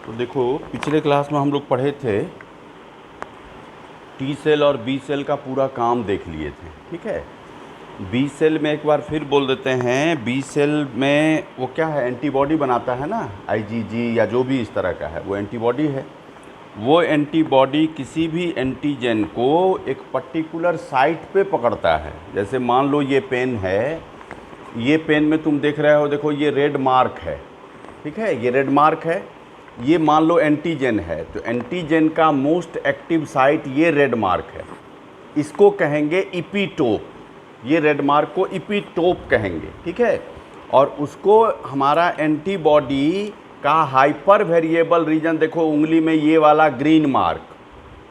तो देखो, पिछले क्लास में हम लोग पढ़े थे टी सेल और बी सेल का पूरा काम देख लिए थे। ठीक है, बी सेल में एक बार फिर बोल देते हैं। बी सेल में वो क्या है, एंटीबॉडी बनाता है ना, आईजीजी या जो भी इस तरह का है, वो एंटीबॉडी है। वो एंटीबॉडी किसी भी एंटीजन को एक पर्टिकुलर साइट पे पकड़ता है। जैसे मान लो ये पेन है, ये पेन में तुम देख रहे हो, देखो ये रेड मार्क है। ठीक है, ये रेड मार्क है, ये मान लो एंटीजन है, तो एंटीजन का मोस्ट एक्टिव साइट ये रेड मार्क है। इसको कहेंगे इपीटोप, ये रेड मार्क को इपीटोप कहेंगे। ठीक है, और उसको हमारा एंटीबॉडी का हाइपर वेरिएबल रीजन, देखो उंगली में ये वाला ग्रीन मार्क,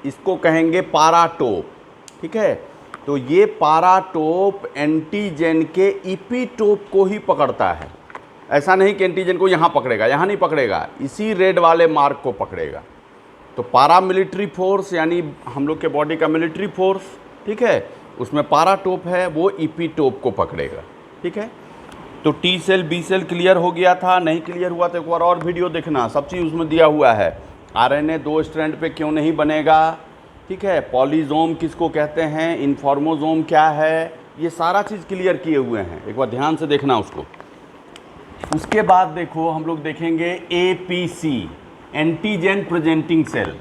इसको कहेंगे पाराटोप। ठीक है, तो ये पाराटोप एंटीजन के इपीटोप को ही पकड़ता है। ऐसा नहीं कि एंटीजन को यहाँ पकड़ेगा, यहाँ नहीं पकड़ेगा, इसी रेड वाले मार्क को पकड़ेगा। तो पारा मिलिट्री फोर्स यानी हम लोग के बॉडी का मिलिट्री फोर्स, ठीक है, उसमें पाराटोप है, वो इपीटोप को पकड़ेगा। ठीक है, तो T cell B cell clear हो गया था। नहीं क्लियर हुआ तो एक बार और वीडियो देखना, सब चीज़ उसमें दिया हुआ है। आरएनए 2 स्ट्रैंड पे क्यों नहीं बनेगा, ठीक है, पॉलीजोम किसको कहते हैं, इन्फॉर्मोजोम क्या है, ये सारा चीज़ क्लियर किए हुए हैं। एक बार ध्यान से देखना उसको। उसके बाद देखो हम लोग देखेंगे एपीसी, एंटीजन प्रेजेंटिंग सेल।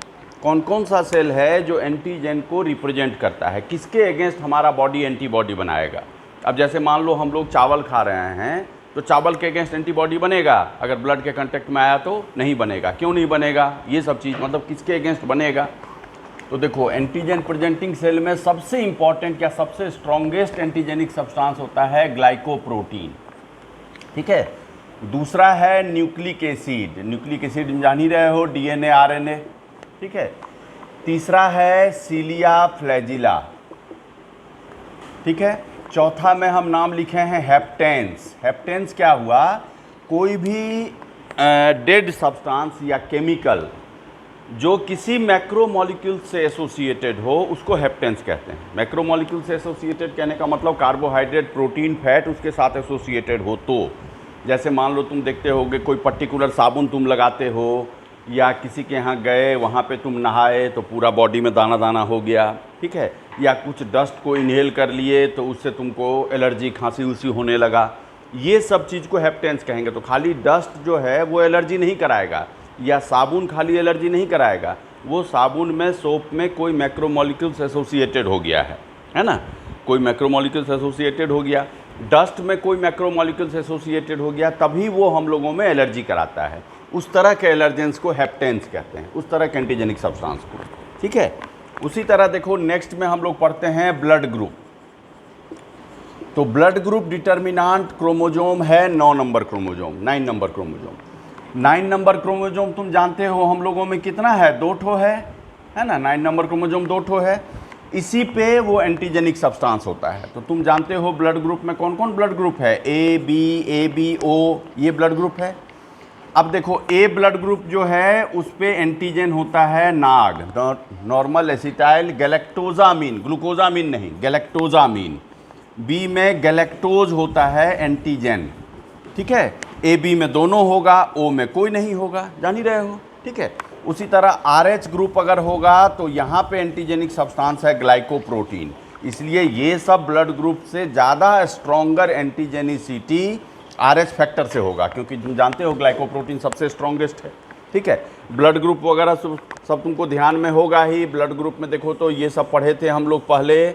कौन कौन सा सेल है जो एंटीजन को रिप्रेजेंट करता है, किसके अगेंस्ट हमारा बॉडी एंटीबॉडी बनाएगा। अब जैसे मान लो हम लोग चावल खा रहे हैं, तो चावल के अगेंस्ट एंटीबॉडी बनेगा, अगर ब्लड के कांटेक्ट में आया तो नहीं बनेगा। क्यों नहीं बनेगा, ये सब चीज़ मतलब किसके अगेंस्ट बनेगा। तो देखो एंटीजन प्रेजेंटिंग सेल में सबसे इंपॉर्टेंट या सबसे स्ट्रॉन्गेस्ट एंटीजेनिक सब्सटेंस होता है ग्लाइकोप्रोटीन। ठीक है, दूसरा है न्यूक्लिक एसिड, न्यूक्लिक एसिड जान ही रहे हो, डीएनए आरएनए। ठीक है, तीसरा है सीलिया फ्लैजिला। ठीक है, चौथा में हम नाम लिखे हैं हेप्टेंस। हेप्टेंस क्या हुआ, कोई भी डेड सब्सटेंस या केमिकल जो किसी मैक्रोमोलिक्यूल से एसोसिएटेड हो, उसको हेप्टेंस कहते हैं। मैक्रोमोलिक्यूल से एसोसिएटेड कहने का मतलब कार्बोहाइड्रेट, प्रोटीन, फैट उसके साथ एसोसिएटेड हो। तो जैसे मान लो तुम देखते होगे कोई पर्टिकुलर साबुन तुम लगाते हो, या किसी के यहाँ गए, वहाँ पे तुम नहाए तो पूरा बॉडी में दाना दाना हो गया। ठीक है, या कुछ डस्ट को इनहेल कर लिए तो उससे तुमको एलर्जी, खांसी उसी होने लगा। ये सब चीज़ को हेप्टेंस कहेंगे। तो खाली डस्ट जो है वो एलर्जी नहीं कराएगा, या साबुन खाली एलर्जी नहीं कराएगा, वो साबुन में, सोप में कोई मैक्रोमोलिक्यूल्स एसोसिएटेड हो गया है ना, कोई मैक्रोमोलिक्यूल्स एसोसिएटेड हो गया, डस्ट में कोई मैक्रोमोलिक्यूल्स एसोसिएटेड हो गया, तभी वो हम लोगों में एलर्जी कराता है। उस तरह के एलर्जेंस को हेप्टेंस कहते हैं, उस तरह के एंटीजेनिक सब्सटेंस को। ठीक है, उसी तरह देखो नेक्स्ट में हम लोग पढ़ते हैं ब्लड ग्रुप। तो ब्लड ग्रुप डिटर्मिनांट क्रोमोजोम है 9 number chromosome, 9 number chromosome. 9 number chromosome तुम जानते हो हम लोगों में कितना है, 2 ठो है ना, 9 नंबर क्रोमोजोम 2 ठो है। इसी पे वो एंटीजेनिक सब्सटेंस होता है। तो तुम जानते हो ब्लड ग्रुप में कौन कौन ब्लड ग्रुप है, ए बी ओ, ये ब्लड ग्रुप है। अब देखो ए ब्लड ग्रुप जो है उस पे एंटीजन होता है नाग, नॉर्मल एसिटाइल गैलेक्टोजामीन, ग्लूकोजामीन नहीं, गैलेक्टोजामीन। बी में गैलेक्टोज होता है एंटीजन। ठीक है, ए बी में दोनों होगा, ओ में कोई नहीं होगा, जान ही रहे हो। ठीक है, उसी तरह RH ग्रुप अगर होगा तो यहाँ पे एंटीजेनिक सब्सटेंस है ग्लाइकोप्रोटीन। इसलिए ये सब ब्लड ग्रुप से ज़्यादा स्ट्रॉन्गर एंटीजेनिसिटी RH फैक्टर से होगा, क्योंकि तुम जानते हो ग्लाइकोप्रोटीन सबसे स्ट्रॉन्गेस्ट है। ठीक है, ब्लड ग्रुप वगैरह सब तुमको ध्यान में होगा ही। ब्लड ग्रुप में देखो तो ये सब पढ़े थे हम लोग पहले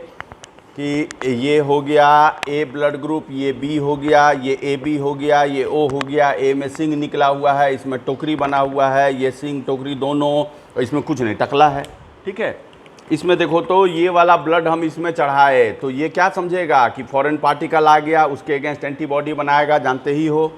कि ये हो गया ए ब्लड ग्रुप, ये बी हो गया, ये ए बी हो गया, ये ओ हो गया। ए में सिंग निकला हुआ है, इसमें टोकरी बना हुआ है, ये सिंग टोकरी दोनों, और इसमें कुछ नहीं, टकला है। ठीक है, इसमें देखो तो ये वाला ब्लड हम इसमें चढ़ाए तो ये क्या समझेगा कि फॉरेन पार्टिकल आ गया, उसके अगेंस्ट एंटीबॉडी बनाएगा, जानते ही हो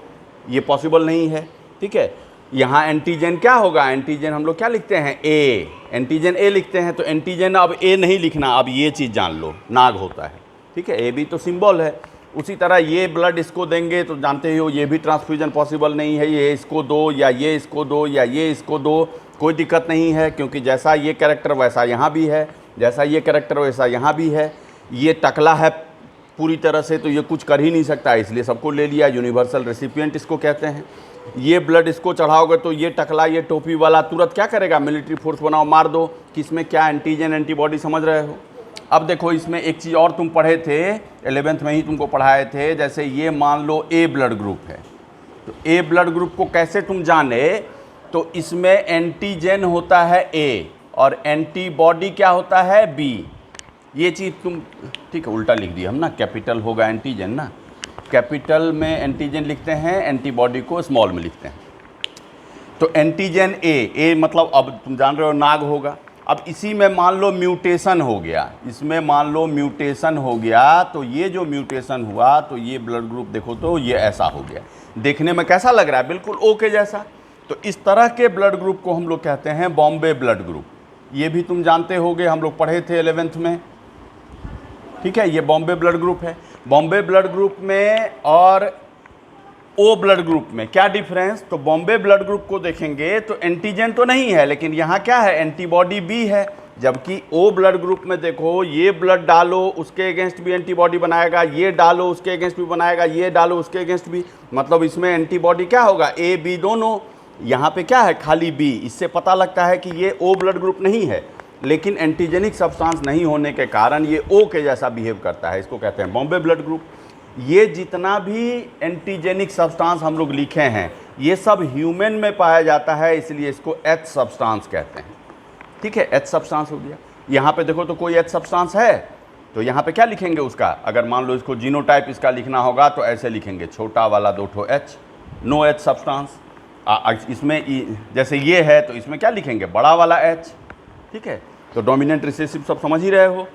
ये पॉसिबल नहीं है। ठीक है, यहाँ एंटीजन क्या होगा, एंटीजन हम लोग क्या लिखते हैं, ए, एंटीजन ए लिखते हैं। तो एंटीजन अब ए नहीं लिखना, अब ये चीज़ जान लो, नाग होता है। ठीक है, ए भी तो सिंबल है। उसी तरह ये ब्लड इसको देंगे तो जानते ही हो ये भी ट्रांसफ्यूजन पॉसिबल नहीं है, ये इसको दो या ये इसको दो या ये इसको दो, कोई दिक्कत नहीं है, क्योंकि जैसा ये कैरेक्टर वैसा यहाँ भी है, जैसा ये कैरेक्टर वैसा यहाँ भी है। ये टकला है पूरी तरह से तो ये कुछ कर ही नहीं सकता, इसलिए सबको ले लिया, यूनिवर्सल रेसिपिएंट इसको कहते हैं। ये ब्लड इसको चढ़ाओगे तो ये टकला, ये टोपी वाला तुरंत क्या करेगा, मिलिट्री फोर्स बनाओ, मार दो कि इसमें क्या एंटीजन एंटीबॉडी, समझ रहे हो। अब देखो इसमें एक चीज़ और तुम पढ़े थे 11th में ही तुमको पढ़ाए थे, जैसे ये मान लो ए ब्लड ग्रुप है, तो ए ब्लड ग्रुप को कैसे तुम जाने, तो इसमें एंटीजन होता है ए और एंटीबॉडी क्या होता है बी। ये चीज़ तुम ठीक है उल्टा लिख दिया हम ना, कैपिटल होगा एंटीजन ना, कैपिटल में एंटीजन लिखते हैं, एंटीबॉडी को स्मॉल में लिखते हैं। तो एंटीजन ए मतलब अब तुम जान रहे हो नाग होगा। अब इसी में मान लो म्यूटेशन हो गया, इसमें मान लो म्यूटेशन हो गया, तो ये जो म्यूटेशन हुआ तो ये ब्लड ग्रुप देखो तो ये ऐसा हो गया। देखने में कैसा लग रहा है, बिल्कुल ओ के जैसा। तो इस तरह के ब्लड ग्रुप को हम लोग कहते हैं बॉम्बे ब्लड ग्रुप। ये भी तुम जानते होगे, हम लोग पढ़े थे 11th में, ठीक है। ये बॉम्बे ब्लड ग्रुप है। बॉम्बे ब्लड ग्रुप में और ओ ब्लड ग्रुप में क्या डिफरेंस, तो बॉम्बे ब्लड ग्रुप को देखेंगे तो एंटीजन तो नहीं है, लेकिन यहाँ क्या है, एंटीबॉडी बी है। जबकि ओ ब्लड ग्रुप में देखो, ये ब्लड डालो उसके अगेंस्ट भी एंटीबॉडी बनाएगा, ये डालो उसके अगेंस्ट भी बनाएगा, ये डालो उसके अगेंस्ट भी, मतलब इसमें एंटीबॉडी क्या होगा, ए बी दोनों। यहाँ पे क्या है, खाली बी। इससे पता लगता है कि ये ओ ब्लड ग्रुप नहीं है, लेकिन एंटीजेनिक सब्सटेंस नहीं होने के कारण ये ओ के जैसा बिहेव करता है, इसको कहते हैं बॉम्बे ब्लड ग्रुप। ये जितना भी एंटीजेनिक सब्सटेंस हम लोग लिखे हैं ये सब ह्यूमन में पाया जाता है, इसलिए इसको एच सब्सटेंस कहते हैं, ठीक है। एच सब्सटेंस हो गया। यहाँ पे देखो तो कोई एच सब्सटेंस है, तो यहाँ पे क्या लिखेंगे उसका, अगर मान लो इसको जीनोटाइप इसका लिखना होगा तो ऐसे लिखेंगे, छोटा वाला 2 ठो एच, नो एच सब्सटेंस। इसमें जैसे ये है तो इसमें क्या लिखेंगे, बड़ा वाला एच, ठीक है। तो डोमिनेंट रिसेसिव सब समझ ही रहे हो।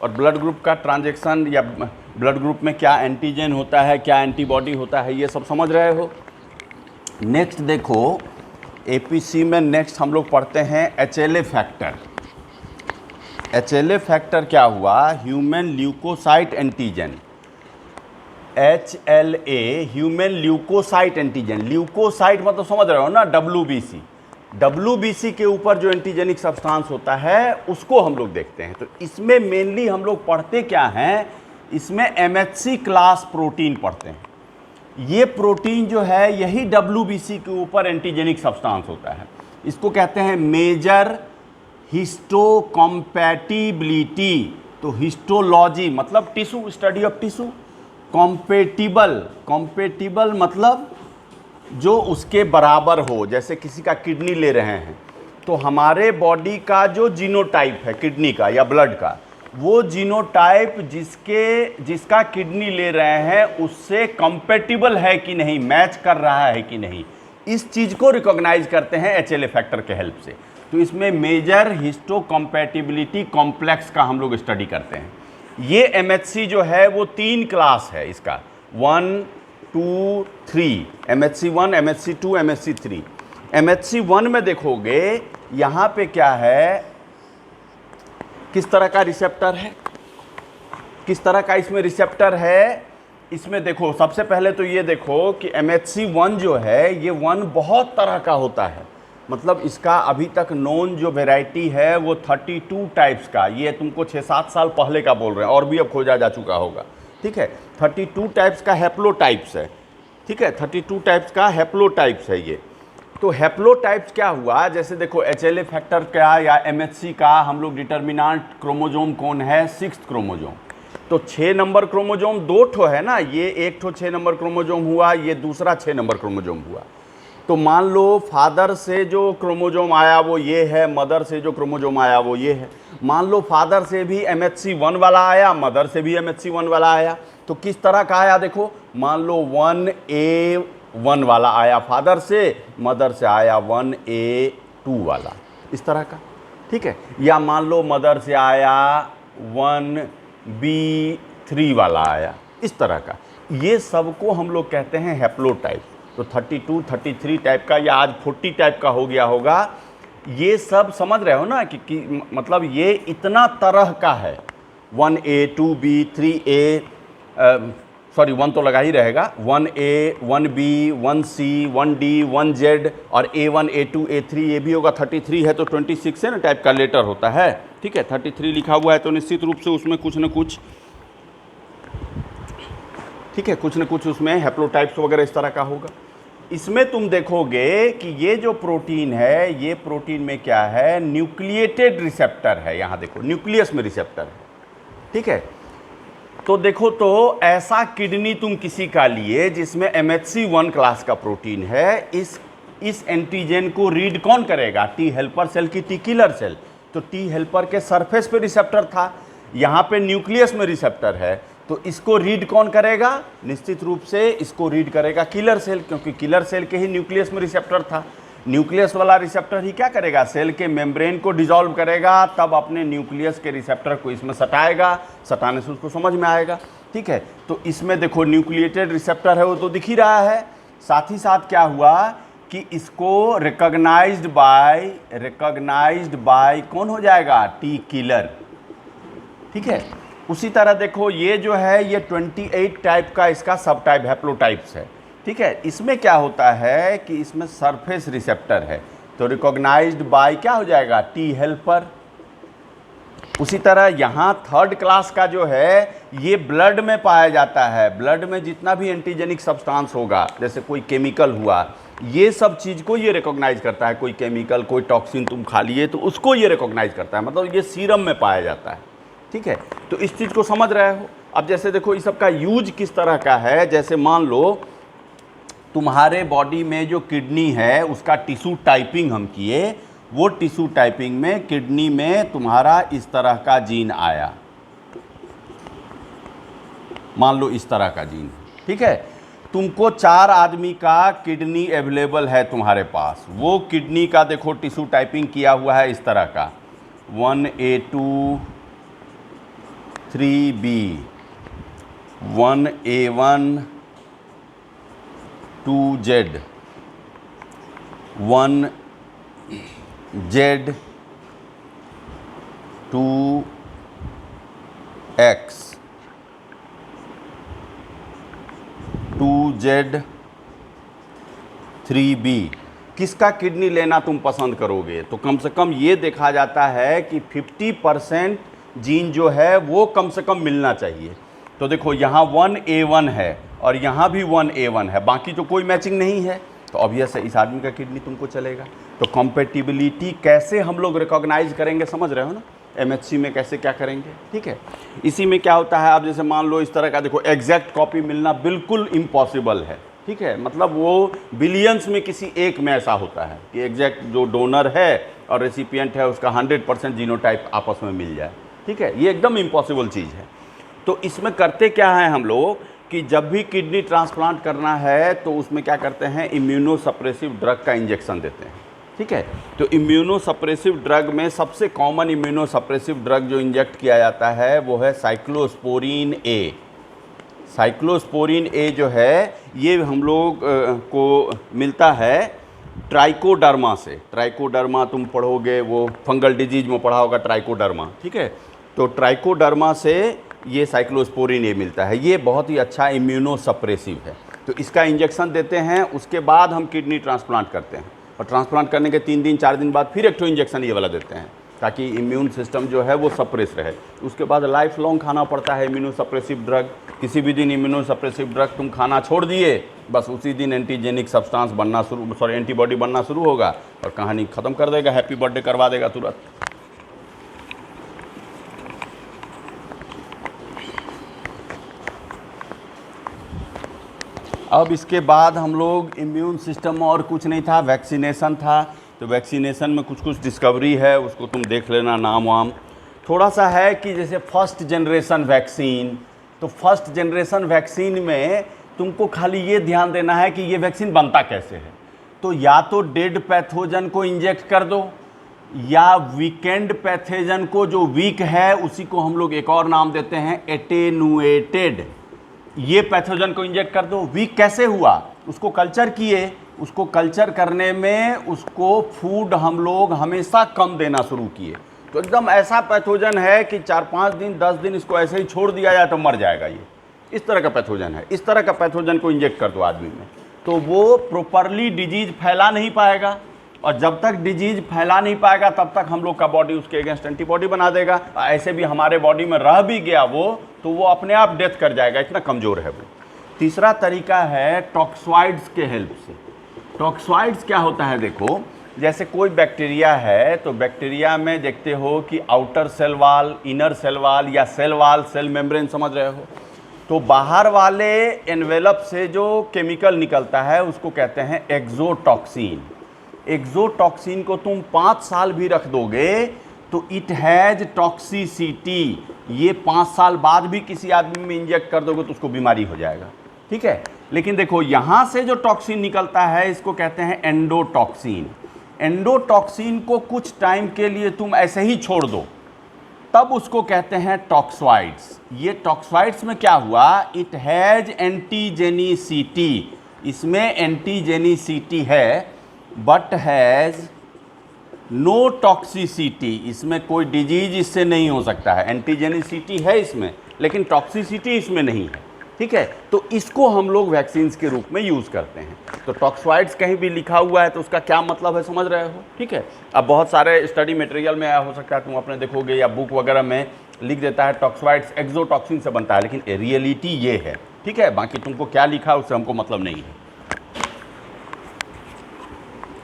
और ब्लड ग्रुप का ट्रांजैक्शन या ब्लड ग्रुप में क्या एंटीजन होता है, क्या एंटीबॉडी होता है, ये सब समझ रहे हो। नेक्स्ट देखो एपीसी में नेक्स्ट हम लोग पढ़ते हैं HLA फैक्टर। HLA फैक्टर क्या हुआ, human leucocyte antigen, HLA human leucocyte antigen. Leucocyte मतलब समझ रहे हो ना, WBC के ऊपर जो एंटीजेनिक सब्सटेंस होता है उसको हम लोग देखते हैं। तो इसमें मेनली हम लोग पढ़ते क्या हैं, इसमें MHC क्लास प्रोटीन पढ़ते हैं। ये प्रोटीन जो है यही WBC के ऊपर एंटीजेनिक सब्सटेंस होता है। इसको कहते हैं मेजर हिस्टोकम्पैटिबिलिटी। तो हिस्टोलॉजी मतलब tissue, study of tissue. Compatible मतलब जो उसके बराबर हो, जैसे किसी का किडनी ले रहे हैं तो हमारे बॉडी का जो जीनोटाइप है किडनी का या ब्लड का, वो जीनोटाइप जिसका किडनी ले रहे हैं उससे कंपेटिबल है कि नहीं, मैच कर रहा है कि नहीं, इस चीज़ को रिकॉग्नाइज करते हैं HLA फैक्टर के हेल्प से। तो इसमें मेजर हिस्टोकम्पैटिबिलिटी कॉम्प्लेक्स का हम लोग स्टडी करते हैं। ये MHC जो है वो 3 क्लास है इसका, 1, 2, 3, MHC1, MHC2, MHC3। MHC1 में देखोगे यहाँ पे क्या है, किस तरह का रिसेप्टर है, किस तरह का इसमें रिसेप्टर है। इसमें देखो सबसे पहले तो ये देखो कि MHC1 जो है ये 1 बहुत तरह का होता है, मतलब इसका अभी तक नोन जो वेराइटी है वो 32 टाइप्स का, ये तुमको 6-7 साल पहले का बोल रहे हैं, और भी अब खोजा जा चुका होगा, ठीक है। 32 टाइप्स का हैप्लोटाइप्स है, ठीक है, 32 टाइप्स का हैप्लोटाइप्स है ये। तो हैप्लोटाइप्स क्या हुआ, जैसे देखो HLA फैक्टर का या MHC का हम लोग डिटर्मिनांट क्रोमोजोम कौन है, 6th क्रोमोजोम। तो 6 नंबर क्रोमोजोम 2 ठो है ना, ये 1 ठो 6 नंबर क्रोमोजोम हुआ, ये दूसरा 6 नंबर क्रोमोजोम हुआ। तो मान लो फादर से जो क्रोमोजोम आया वो ये है, मदर से जो क्रोमोजोम आया वो ये है। मान लो फादर से भी MHC1 वाला आया, मदर से भी MHC1 वाला आया, तो किस तरह का आया देखो, मान लो 1A1 वाला आया फादर से, मदर से आया 1A2 वाला, इस तरह का, ठीक है। या मान लो मदर से आया 1B3 वाला आया, इस तरह का। ये सबको हम लोग कहते हैं हैप्लोटाइप। तो 32, 33 टाइप का या आज 40 टाइप का हो गया होगा। ये सब समझ रहे हो ना कि मतलब ये इतना तरह का है, 1A, 2B, 3A, सॉरी 1 तो लगा ही रहेगा, 1A, 1B, 1C, 1D, 1Z और A1, A2, A3, ये भी होगा। 33 है तो 26 है ना टाइप का लेटर होता है, ठीक है। 33 लिखा हुआ है तो निश्चित रूप से उसमें कुछ न कुछ, ठीक है, कुछ न कुछ उसमें हैप्लोटाइप्स वगैरह इस तरह का होगा। इसमें तुम देखोगे कि ये जो प्रोटीन है, ये प्रोटीन में क्या है, न्यूक्लिएटेड रिसेप्टर है। यहां देखो न्यूक्लियस में रिसेप्टर है, ठीक है। तो देखो, तो ऐसा किडनी तुम किसी का लिए जिसमें MHC1 क्लास का प्रोटीन है, इस एंटीजन को रीड कौन करेगा? टी हेल्पर सेल की टी किलर सेल। तो टी हेल्पर के सरफेस पे रिसेप्टर था, यहाँ पे न्यूक्लियस में रिसेप्टर है, तो इसको रीड कौन करेगा? निश्चित रूप से इसको रीड करेगा किलर सेल, क्योंकि किलर सेल के ही न्यूक्लियस में रिसेप्टर था। न्यूक्लियस वाला रिसेप्टर ही क्या करेगा? सेल के मेम्ब्रेन को डिसॉल्व करेगा, तब अपने न्यूक्लियस के रिसेप्टर को इसमें सटाएगा, सटाने से उसको समझ में आएगा, ठीक है। तो इसमें देखो न्यूक्लिएटेड रिसेप्टर है, वो तो दिख ही रहा है। साथ ही साथ क्या हुआ कि इसको रिकॉग्नाइज्ड बाय कौन हो जाएगा? टी किलर, ठीक है। उसी तरह देखो, ये जो है ये 28 टाइप का इसका सब टाइप हैप्लोटाइप्स है, ठीक है। इसमें क्या होता है कि इसमें सरफेस रिसेप्टर है, तो रिकॉग्नाइज्ड बाय क्या हो जाएगा? T helper. उसी तरह यहाँ थर्ड क्लास का जो है ये ब्लड में पाया जाता है। ब्लड में जितना भी एंटीजेनिक सब्सटेंस होगा, जैसे कोई केमिकल हुआ, ये सब चीज़ को ये रिकॉग्नाइज करता है। कोई केमिकल, कोई टॉक्सिन तुम खा लिए तो उसको ये रिकॉग्नाइज करता है, मतलब ये सीरम में पाया जाता है, ठीक है। तो इस चीज़ को समझ रहे हो। अब जैसे देखो इस सब का यूज किस तरह का है, जैसे मान लो तुम्हारे बॉडी में जो किडनी है उसका टिश्यू टाइपिंग हम किए, वो टिश्यू टाइपिंग में किडनी में तुम्हारा इस तरह का जीन आया, मान लो इस तरह का जीन, ठीक है। तुमको 4 आदमी का किडनी अवेलेबल है तुम्हारे पास, वो किडनी का देखो टिश्यू टाइपिंग किया हुआ है इस तरह का 1A2 3B 1A1 2Z 1Z 2X 2Z 3B। किसका किडनी लेना तुम पसंद करोगे? तो कम से कम ये देखा जाता है कि 50% जीन जो है वो कम से कम मिलना चाहिए। तो देखो यहाँ 1A1 है और यहाँ भी 1A1 है, बाकी तो कोई मैचिंग नहीं है, तो ऑब्वियस है इस आदमी का किडनी तुमको चलेगा। तो कॉम्पेटिबिलिटी कैसे हम लोग रिकॉग्नाइज करेंगे, समझ रहे हो ना, MHC में कैसे क्या करेंगे, ठीक है। इसी में क्या होता है, अब जैसे मान लो इस तरह का देखो एग्जैक्ट कॉपी मिलना बिल्कुल इम्पॉसिबल है, ठीक है। मतलब वो बिलियंस में किसी एक में ऐसा होता है कि एग्जैक्ट जो डोनर है और रेसिपिएंट है उसका 100% जीनोटाइप आपस में मिल जाए, ठीक है। ये एकदम इम्पॉसिबल चीज़ है। तो इसमें करते क्या है हम लोग कि जब भी किडनी ट्रांसप्लांट करना है तो उसमें क्या करते हैं, इम्यूनो सप्रेसिव ड्रग का इंजेक्शन देते हैं, ठीक है। तो इम्यूनो सप्रेसिव ड्रग में सबसे कॉमन इम्यूनो सप्रेसिव ड्रग जो इंजेक्ट किया जाता है वो है साइक्लोस्पोरिन ए। साइक्लोस्पोरिन ए जो है ये हम लोग को मिलता है ट्राइकोडर्मा से। ट्राइकोडर्मा तुम पढ़ोगे, वो फंगल डिजीज में पढ़ा होगा ट्राइकोडर्मा, ठीक है। तो ट्राइकोडर्मा से ये साइक्लोस्पोरिन ए मिलता है, ये बहुत ही अच्छा इम्यूनो सप्रेसिव है। तो इसका इंजेक्शन देते हैं, उसके बाद हम किडनी ट्रांसप्लांट करते हैं, और ट्रांसप्लांट करने के 3 दिन 4 दिन बाद फिर एक तो इंजेक्शन ये वाला देते हैं, ताकि इम्यून सिस्टम जो है वो सप्रेस रहे। उसके बाद लाइफ लॉन्ग खाना पड़ता है इम्यूनो सप्रेसिव ड्रग। किसी भी दिन इम्यूनो सप्रेसिव ड्रग तुम खाना छोड़ दिए, बस उसी दिन एंटीजेनिक सब्सटेंस बनना एंटीबॉडी बनना शुरू होगा और कहानी ख़त्म कर देगा, हैप्पी बर्थडे करवा देगा तुरंत। अब इसके बाद हम लोग इम्यून सिस्टम और कुछ नहीं था, वैक्सीनेशन था। तो वैक्सीनेशन में कुछ कुछ डिस्कवरी है, उसको तुम देख लेना, नाम वाम थोड़ा सा है कि जैसे फर्स्ट जनरेशन वैक्सीन। तो फर्स्ट जनरेशन वैक्सीन में तुमको खाली ये ध्यान देना है कि ये वैक्सीन बनता कैसे है। तो या तो डेड पैथोजन को इंजेक्ट कर दो, या वीकेंड पैथोजन को, जो वीक है उसी को हम लोग एक और नाम देते हैं एटेनुएटेड, ये पैथोजन को इंजेक्ट कर दो। वीक कैसे हुआ, उसको कल्चर किए, उसको कल्चर करने में उसको फूड हम लोग हमेशा कम देना शुरू किए। तो एकदम ऐसा पैथोजन है कि 4-5 दिन 10 दिन इसको ऐसे ही छोड़ दिया जाए तो मर जाएगा, ये इस तरह का पैथोजन है। इस तरह का पैथोजन को इंजेक्ट कर दो आदमी में, तो वो प्रॉपरली डिजीज फैला नहीं पाएगा, और जब तक डिजीज फैला नहीं पाएगा तब तक हम लोग का बॉडी उसके अगेंस्ट एंटीबॉडी बना देगा। ऐसे भी हमारे बॉडी में रह भी गया वो, तो वो अपने आप डेथ कर जाएगा, इतना कमज़ोर है वो। तीसरा तरीका है टॉक्सॉइड्स के हेल्प से। टॉक्सॉइड्स क्या होता है, देखो जैसे कोई बैक्टीरिया है तो बैक्टीरिया में देखते हो कि outer cell wall, inner cell wall या सेल वाल, सेल मेम्ब्रेन, समझ रहे हो। तो बाहर वाले एनवेलप से जो केमिकल निकलता है उसको कहते हैं एक्सोटॉक्सिन। एक्सोटॉक्सिन को तुम 5 साल भी रख दोगे तो इट हैज़ टॉक्सिसिटी। ये 5 साल बाद भी किसी आदमी में इंजेक्ट कर दोगे तो उसको बीमारी हो जाएगा, ठीक है। लेकिन देखो यहाँ से जो टॉक्सिन निकलता है इसको कहते हैं एंडोटॉक्सिन। एंडोटॉक्सिन को कुछ टाइम के लिए तुम ऐसे ही छोड़ दो तब उसको कहते हैं टॉक्सॉइड्स। ये टॉक्सॉइड्स में क्या हुआ, इट हैज़ एंटीजेनिसिटी, इसमें एंटीजेनिसिटी है बट हैज़ नो टॉक्सिसिटी, इसमें कोई डिजीज इससे नहीं हो सकता है। एंटीजेनिसिटी है इसमें लेकिन टॉक्सिसिटी इसमें नहीं है, ठीक है। तो इसको हम लोग वैक्सीन्स के रूप में यूज़ करते हैं। तो टॉक्सॉइड्स कहीं भी लिखा हुआ है तो उसका क्या मतलब है, समझ रहे हो, ठीक है। अब बहुत सारे स्टडी मटेरियल में हो सकता है तुम अपने देखोगे या बुक वगैरह में लिख देता है टॉक्सॉइड्स एक्सोटॉक्सिन से बनता है, लेकिन रियलिटी ये है, ठीक है। बाकी तुमको क्या लिखा है उससे हमको मतलब नहीं है।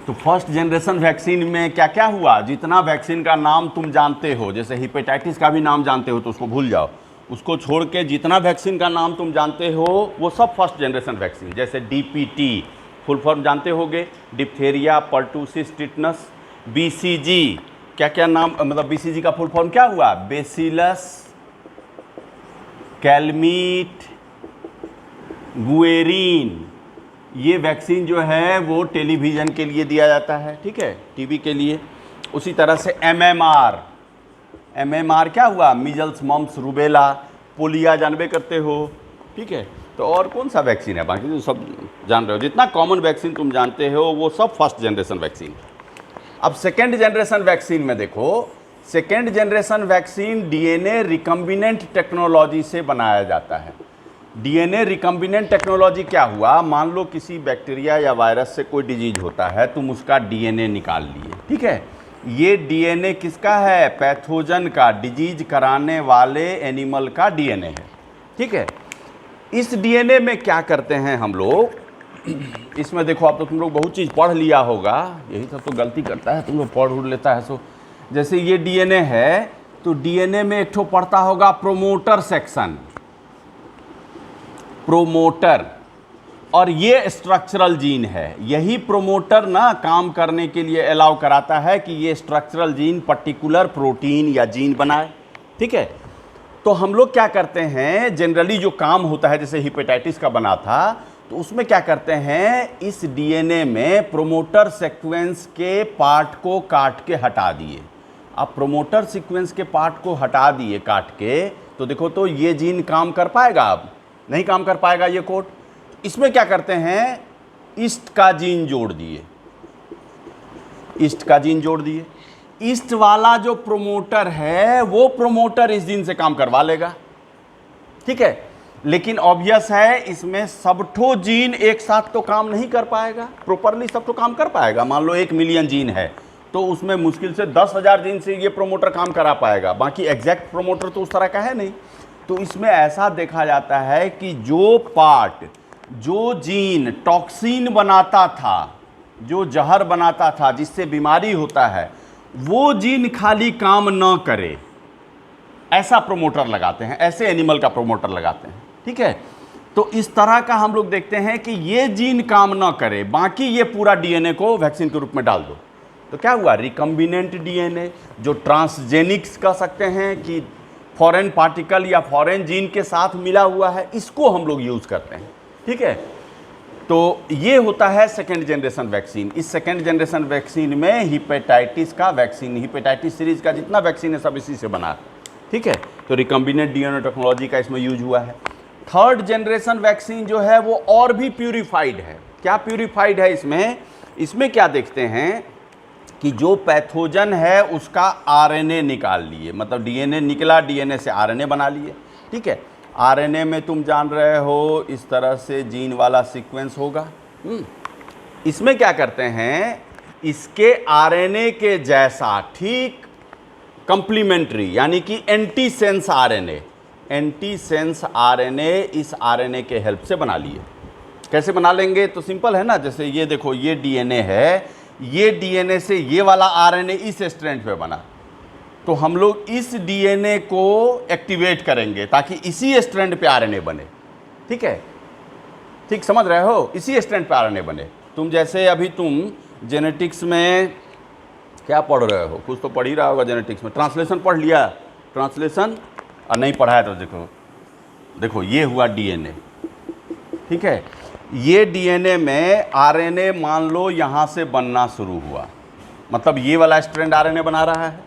तो फर्स्ट जनरेशन वैक्सीन में क्या क्या हुआ, जितना वैक्सीन का नाम तुम जानते हो, जैसे हेपेटाइटिस का भी नाम जानते हो तो उसको भूल जाओ, उसको छोड़ के जितना वैक्सीन का नाम तुम जानते हो वो सब फर्स्ट जनरेशन वैक्सीन। जैसे डीपीटी फुल फॉर्म जानते होगे, डिप्थेरिया, पर्टूसिस, टिटनस। बीसीजी क्या क्या नाम, मतलब बीसीजी का फुल फॉर्म क्या हुआ, बेसिलस कैलमीट गुएरीन। ये वैक्सीन जो है वो टेलीविज़न के लिए दिया जाता है, ठीक है, टीवी के लिए। उसी तरह से एमएमआर, एमएमआर क्या हुआ, मीजल्स, मम्प्स, रूबेला, पोलिया जानबे करते हो, ठीक है। तो और कौन सा वैक्सीन है, बाकी तो सब जान रहे हो। जितना कॉमन वैक्सीन तुम जानते हो वो सब फर्स्ट जनरेशन वैक्सीन। अब सेकेंड जनरेशन वैक्सीन में देखो, second generation vaccine DNA recombinant technology से बनाया जाता है। डीएनए रिकम्बिनेंट टेक्नोलॉजी क्या हुआ, मान लो किसी बैक्टीरिया या वायरस से कोई डिजीज होता है, तुम उसका डीएनए निकाल लिए, ठीक है। ये डीएनए किसका है, पैथोजन का, डिजीज कराने वाले एनिमल का डीएनए है, ठीक है। इस डीएनए में क्या करते हैं हम लोग, इसमें देखो आप तो तुम लोग बहुत चीज़ पढ़ लिया होगा, यही सब तो गलती करता है, तुम लोग पढ़ उड़ लेता है। सो जैसे ये डीएनए है तो डीएनए में एक ठो पढ़ता होगा प्रोमोटर सेक्शन, प्रोमोटर, और ये स्ट्रक्चरल जीन है। यही प्रोमोटर ना काम करने के लिए अलाउ कराता है कि ये स्ट्रक्चरल जीन पर्टिकुलर प्रोटीन या जीन बनाए, ठीक है। तो हम लोग क्या करते हैं, जनरली जो काम होता है, जैसे हेपेटाइटिस का बना था तो उसमें क्या करते हैं, इस डीएनए में प्रोमोटर सीक्वेंस के पार्ट को काट के हटा दिए। अब प्रोमोटर सीक्वेंस के पार्ट को हटा दिए काट के, तो देखो तो ये जीन काम कर पाएगा, अब नहीं काम कर पाएगा ये कोड। इसमें क्या करते हैं, ईस्ट का जीन जोड़ दिए, ईस्ट का जीन जोड़ दिए। ईस्ट वाला जो प्रोमोटर है वो प्रोमोटर इस जीन से काम करवा लेगा, ठीक है। लेकिन ऑब्वियस है इसमें सबठो जीन एक साथ तो काम नहीं कर पाएगा, प्रॉपरली सबठो काम कर पाएगा। मान लो 1 मिलियन जीन है तो उसमें मुश्किल से 10,000 जीन से ये प्रोमोटर काम करा पाएगा, बाकी एग्जैक्ट प्रोमोटर तो उस तरह का है नहीं। तो इसमें ऐसा देखा जाता है कि जो पार्ट, जो जीन टॉक्सिन बनाता था, जो जहर बनाता था जिससे बीमारी होता है, वो जीन खाली काम न करे, ऐसा प्रोमोटर लगाते हैं, ऐसे एनिमल का प्रोमोटर लगाते हैं, ठीक है। तो इस तरह का हम लोग देखते हैं कि ये जीन काम न करे, बाकी ये पूरा डीएनए को वैक्सीन के रूप में डाल दो। तो क्या हुआ, रिकम्बिनेंट डीएनए, जो ट्रांसजेनिक्स कह सकते हैं कि फॉरेन पार्टिकल या फॉरेन जीन के साथ मिला हुआ है, इसको हम लोग यूज़ करते हैं, ठीक है। तो ये होता है सेकेंड जनरेशन वैक्सीन। इस सेकेंड जनरेशन वैक्सीन में हेपेटाइटिस का वैक्सीन, हेपेटाइटिस सीरीज का जितना वैक्सीन है सब इसी से बना है, ठीक है। तो रिकम्बिनेंट डीएनए टेक्नोलॉजी का इसमें यूज हुआ है। थर्ड जनरेशन वैक्सीन जो है वो और भी प्यूरिफाइड है। क्या प्यूरिफाइड है इसमें, इसमें क्या देखते हैं कि जो पैथोजन है उसका आरएनए निकाल लिए, मतलब डीएनए निकला, डीएनए से आरएनए बना लिए, ठीक है। आरएनए में तुम जान रहे हो इस तरह से जीन वाला सीक्वेंस होगा। इसमें क्या करते हैं, इसके आरएनए के जैसा ठीक कंप्लीमेंट्री यानी कि एंटीसेंस आरएनए, एंटीसेंस आरएनए इस आरएनए के हेल्प से बना लिए। कैसे बना लेंगे? तो सिंपल है ना, जैसे ये देखो, ये डीएनए है, ये डीएनए से ये वाला आरएनए इस स्ट्रैंड पे बना, तो हम लोग इस डीएनए को एक्टिवेट करेंगे ताकि इसी स्ट्रैंड पे आरएनए बने। ठीक है, ठीक समझ रहे हो? इसी स्ट्रैंड पे आरएनए बने। तुम जैसे अभी तुम जेनेटिक्स में क्या पढ़ रहे हो? कुछ तो पढ़ ही रहा होगा जेनेटिक्स में। ट्रांसलेशन पढ़ लिया? ट्रांसलेशन और नहीं पढ़ा है तो देखो, देखो ये हुआ डीएनए। ठीक है, ये डीएनए में आरएनए मान लो यहाँ से बनना शुरू हुआ, मतलब ये वाला स्ट्रैंड आरएनए बना रहा है।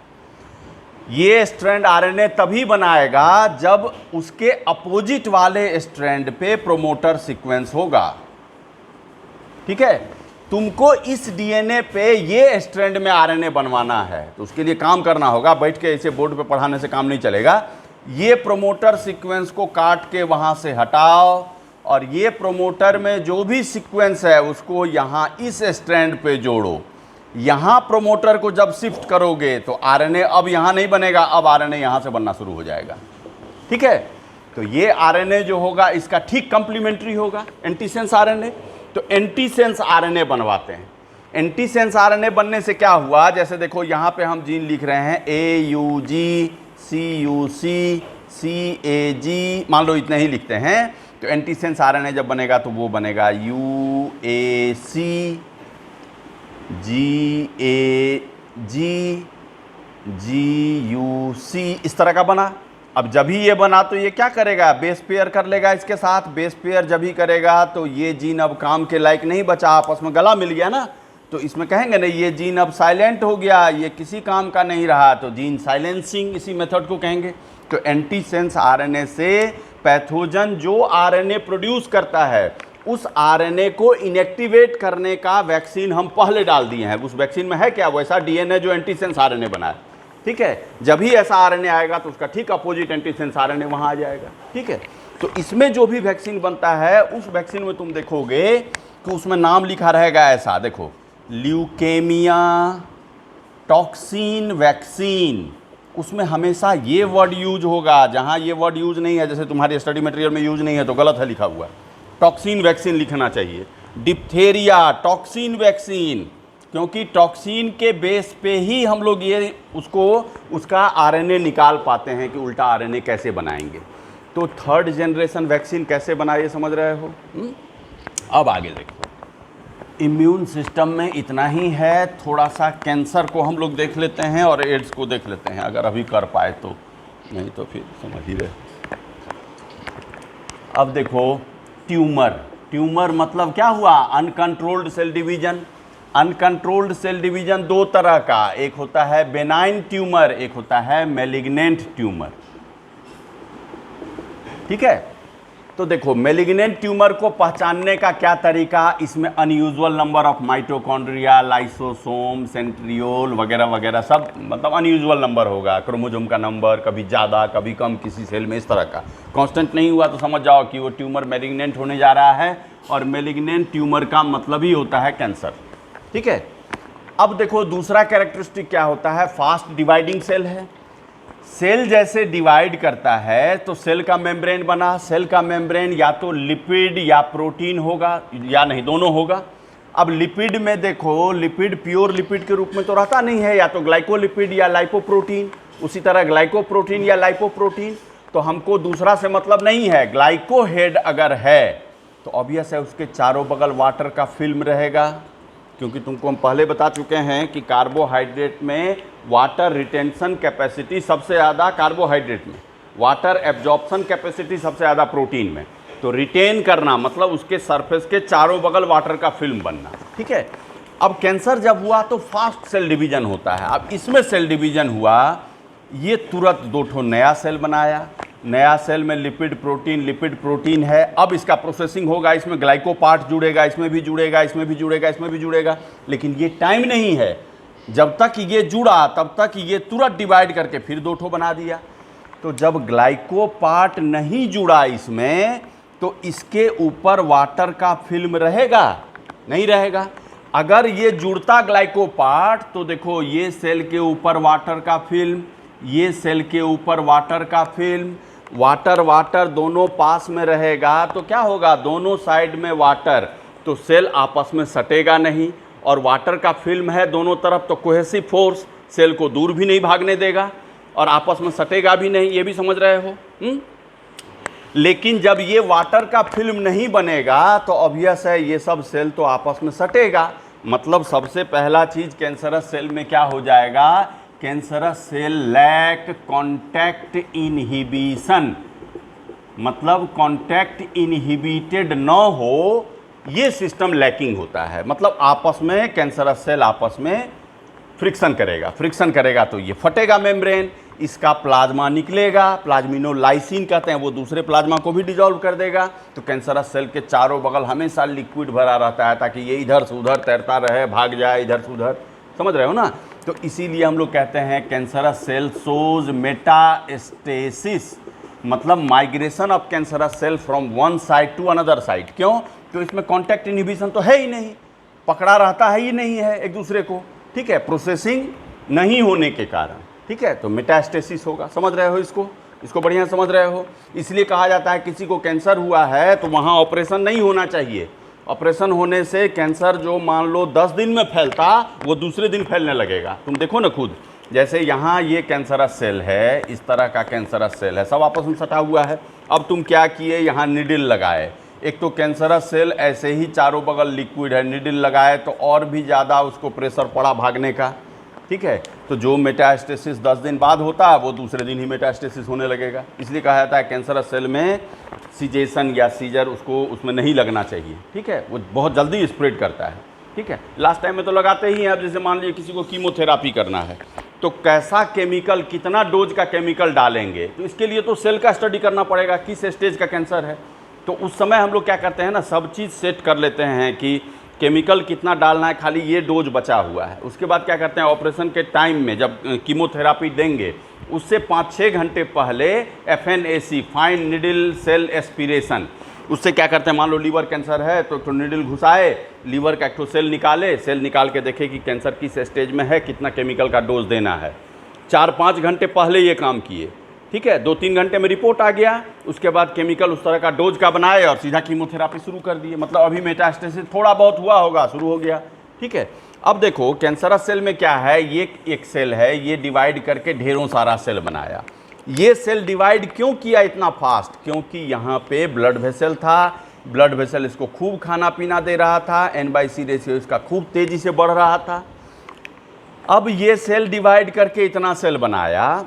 ये स्ट्रैंड आरएनए तभी बनाएगा जब उसके अपोजिट वाले स्ट्रैंड पे प्रोमोटर सीक्वेंस होगा। ठीक है, तुमको इस डीएनए पे ये स्ट्रैंड में आरएनए बनवाना है, तो उसके लिए काम करना होगा। बैठ के इसे बोर्ड पे पढ़ाने से काम नहीं चलेगा। ये प्रोमोटर सीक्वेंस को काट के वहाँ से हटाओ, और ये प्रोमोटर में जो भी सीक्वेंस है उसको यहाँ इस स्ट्रैंड पे जोड़ो। यहाँ प्रोमोटर को जब शिफ्ट करोगे तो आरएनए अब यहाँ नहीं बनेगा, अब आरएनए यहाँ से बनना शुरू हो जाएगा। ठीक है, तो ये आरएनए जो होगा इसका ठीक कंप्लीमेंट्री होगा एंटीसेंस आरएनए। तो एंटीसेंस आरएनए बनवाते हैं। एंटीसेंस आरएनए बनने से क्या हुआ, जैसे देखो यहाँ पे हम जीन लिख रहे हैं AUG CUC CAG, मान लो इतने ही लिखते हैं। तो एंटीसेंस आरएनए जब बनेगा तो वो बनेगा UAC GAG GUC, इस तरह का बना। अब जब ही ये बना तो ये क्या करेगा, बेस पेयर कर लेगा इसके साथ। बेस पेयर जब ही करेगा तो ये जीन अब काम के लायक नहीं बचा, आपस में गला मिल गया ना, तो इसमें कहेंगे नहीं ये जीन अब साइलेंट हो गया, ये किसी काम का नहीं रहा, तो जीन साइलेंसिंग इसी मेथड को कहेंगे। तो एंटीसेंस आरएनए से पैथोजन जो आरएनए प्रोड्यूस करता है उस आरएनए को इनएक्टिवेट करने का वैक्सीन हम पहले डाल दिए हैं। उस वैक्सीन में है क्या, वैसा डीएनए जो एंटीसेंस आरएनए बना है। ठीक है, जब भी ऐसा आरएनए आएगा तो उसका ठीक अपोजिट एंटीसेंस आरएनए वहाँ आ जाएगा। ठीक है, तो इसमें जो भी वैक्सीन बनता है उस वैक्सीन में तुम देखोगे कि उसमें नाम लिखा रहेगा ऐसा, देखो ल्यूकेमिया टॉक्सिन वैक्सीन। उसमें हमेशा ये वर्ड यूज होगा, जहाँ ये वर्ड यूज नहीं है, जैसे तुम्हारे स्टडी मटेरियल में यूज नहीं है तो गलत है लिखा हुआ, टॉक्सिन वैक्सीन लिखना चाहिए। डिप्थेरिया टॉक्सिन वैक्सीन, क्योंकि टॉक्सिन के बेस पे ही हम लोग ये उसका आरएनए निकाल पाते हैं कि उल्टा आरएनए कैसे बनाएंगे। तो थर्ड जनरेशन वैक्सीन कैसे बनाए ये समझ रहे हो? अब आगे देखो, इम्यून सिस्टम में इतना ही है। थोड़ा सा कैंसर को हम लोग देख लेते हैं और एड्स को देख लेते हैं, अगर अभी कर पाए तो, नहीं तो फिर समझ ही रहे। अब देखो ट्यूमर, ट्यूमर मतलब क्या हुआ, uncontrolled cell division. Uncontrolled cell division दो तरह का, एक होता है बेनाइन ट्यूमर, एक होता है मैलिग्नेंट ट्यूमर। ठीक है, तो देखो मैलिग्नेंट ट्यूमर को पहचानने का क्या तरीका, इसमें unusual number of mitochondria, lysosome, centriole वगैरह वगैरह सब, मतलब अनयूजुअल नंबर होगा, क्रोमोसोम का नंबर कभी ज़्यादा कभी कम किसी सेल में, इस तरह का कांस्टेंट नहीं हुआ तो समझ जाओ कि वो ट्यूमर मैलिग्नेंट होने जा रहा है। और मैलिग्नेंट ट्यूमर का मतलब ही होता है कैंसर। ठीक है, अब देखो दूसरा कैरेक्टरिस्टिक क्या होता है, फास्ट डिवाइडिंग सेल है। सेल जैसे डिवाइड करता है तो सेल का मेम्ब्रेन बना, सेल का मेम्ब्रेन या तो लिपिड या प्रोटीन होगा, या नहीं दोनों होगा। अब लिपिड में देखो, लिपिड प्योर लिपिड के रूप में तो रहता नहीं है, या तो ग्लाइकोलिपिड या लाइपोप्रोटीन। उसी तरह ग्लाइकोप्रोटीन या लाइपोप्रोटीन, तो हमको दूसरा से मतलब नहीं है। ग्लाइकोहेड अगर है तो ऑब्वियस है उसके चारों बगल वाटर का फिल्म रहेगा, क्योंकि तुमको हम पहले बता चुके हैं कि कार्बोहाइड्रेट में वाटर रिटेंशन कैपेसिटी सबसे ज़्यादा कार्बोहाइड्रेट में, वाटर एब्जॉर्प्शन कैपेसिटी सबसे ज़्यादा प्रोटीन में। तो रिटेन करना मतलब उसके सरफेस के चारों बगल वाटर का फिल्म बनना। ठीक है, अब कैंसर जब हुआ तो फास्ट सेल डिवीजन होता है। अब इसमें सेल डिवीजन हुआ, ये तुरंत दो ठो नया सेल बनाया, नया सेल में लिपिड प्रोटीन है। अब इसका प्रोसेसिंग होगा, इसमें ग्लाइको पार्ट जुड़ेगा, इसमें भी जुड़ेगा, इसमें भी जुड़ेगा, इसमें भी जुड़ेगा, लेकिन ये टाइम नहीं है। जब तक ये जुड़ा तब तक ये तुरंत डिवाइड करके फिर दो ठो बना दिया। तो जब ग्लाइको पार्ट नहीं जुड़ा इसमें तो इसके ऊपर वाटर का फिल्म रहेगा, नहीं रहेगा। अगर ये जुड़ता ग्लाइको पार्ट तो देखो ये सेल के ऊपर वाटर का फिल्म, ये सेल के ऊपर वाटर का फिल्म, वाटर वाटर दोनों पास में रहेगा तो क्या होगा, दोनों साइड में वाटर, तो सेल आपस में सटेगा नहीं, और वाटर का फिल्म है दोनों तरफ, तो कोहेसिव फोर्स सेल को दूर भी नहीं भागने देगा और आपस में सटेगा भी नहीं, ये भी समझ रहे हो। लेकिन जब ये वाटर का फिल्म नहीं बनेगा तो ऑब्वियस है ये सब सेल तो आपस में सटेगा। मतलब सबसे पहला चीज कैंसरस सेल में क्या हो जाएगा, cancerous cell lack contact inhibition, मतलब कॉन्टैक्ट इनहिबिटेड न हो, ये सिस्टम लैकिंग होता है। मतलब आपस में कैंसरस सेल आपस में फ्रिक्शन करेगा, फ्रिक्शन करेगा तो ये फटेगा मेम्ब्रेन, इसका प्लाज्मा निकलेगा, प्लाज्मिनोलाइसिन कहते हैं, वो दूसरे प्लाज्मा को भी डिजॉल्व कर देगा। तो कैंसरस सेल के चारों बगल हमेशा लिक्विड भरा रहता है ताकि ये इधर से उधर तैरता रहे, भाग जाए इधर से उधर, समझ रहे हो ना। तो इसीलिए हम लोग कहते हैं कैंसरस सेल सोज मेटास्टेसिस, मतलब migration of cancerous cell from one side to another side. क्यों? तो इसमें कॉन्टैक्ट इनहिबिशन तो है ही नहीं, पकड़ा रहता है ही नहीं है एक दूसरे को, ठीक है, प्रोसेसिंग नहीं होने के कारण, ठीक है। तो मेटास्टेसिस होगा, समझ रहे हो इसको बढ़िया समझ रहे हो। इसलिए कहा जाता है किसी को कैंसर हुआ है तो वहाँ ऑपरेशन नहीं होना चाहिए। ऑपरेशन होने से कैंसर जो मान लो 10 दिन में फैलता वो दूसरे दिन फैलने लगेगा। तुम देखो ना खुद, जैसे यहाँ ये कैंसरस सेल है, इस तरह का कैंसरस सेल है, सब आपस में सटा हुआ है। अब तुम क्या किए, यहाँ निडिल लगाए। एक तो कैंसरस सेल ऐसे ही चारों बगल लिक्विड है, निडिल लगाए तो और भी ज़्यादा उसको प्रेशर पड़ा भागने का, ठीक है। तो जो मेटास्टेसिस 10 दिन बाद होता है वो दूसरे दिन ही मेटास्टेसिस होने लगेगा। इसलिए कहा जाता है कैंसरस सेल में सीजेशन या सीजर उसको उसमें नहीं लगना चाहिए, ठीक है, वो बहुत जल्दी स्प्रेड करता है, ठीक है। लास्ट टाइम में तो लगाते ही हैं। अब जैसे मान लीजिए किसी को कीमोथेरापी करना है तो कैसा केमिकल, कितना डोज का केमिकल डालेंगे, तो इसके लिए तो सेल का स्टडी करना पड़ेगा, किस स्टेज का कैंसर है। तो उस समय हम लोग क्या करते हैं ना, सब चीज़ सेट कर लेते हैं कि केमिकल कितना डालना है, खाली ये डोज बचा हुआ है। उसके बाद क्या करते हैं, ऑपरेशन के टाइम में जब कीमोथेरापी देंगे उससे 5-6 घंटे पहले FNAC, fine needle cell aspiration, उससे क्या करते हैं, मान लो लीवर कैंसर है तो निडल घुसाए, लीवर का एक तो सेल निकाले, सेल निकाल के देखे कि कैंसर किस स्टेज में है, कितना केमिकल का डोज देना है। 4-5 घंटे पहले ये काम किए, ठीक है। 2-3 घंटे में रिपोर्ट आ गया, उसके बाद केमिकल उस तरह का डोज का बनाए और सीधा कीमोथेरापी शुरू कर दिए। मतलब अभी मेटास्टेसिस थोड़ा बहुत हुआ होगा, शुरू हो गया, ठीक है। अब देखो कैंसरस सेल में क्या है, ये एक सेल है, ये डिवाइड करके ढेरों सारा सेल बनाया। ये सेल डिवाइड क्यों किया इतना फास्ट, क्योंकि यहाँ पे ब्लड वेसल था, ब्लड वेसल इसको खूब खाना पीना दे रहा था, N/C रेशियो इसका खूब तेजी से बढ़ रहा था। अब ये सेल डिवाइड करके इतना सेल बनाया,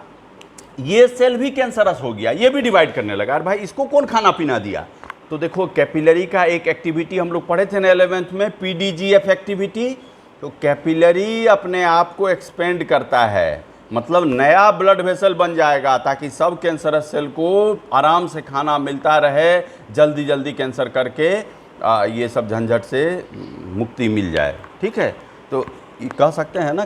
ये सेल भी कैंसरस हो गया, ये भी डिवाइड करने लगा। अरे भाई इसको कौन खाना पीना दिया। तो देखो कैपिलरी का एक एक्टिविटी हम लोग पढ़े थे ना 11th में, PDGF एक्टिविटी। तो कैपिलरी अपने आप को एक्सपेंड करता है, मतलब नया ब्लड वेसल बन जाएगा ताकि सब कैंसरस सेल को आराम से खाना मिलता रहे, जल्दी जल्दी कैंसर करके ये सब झंझट से मुक्ति मिल जाए, ठीक है। तो कह सकते हैं ना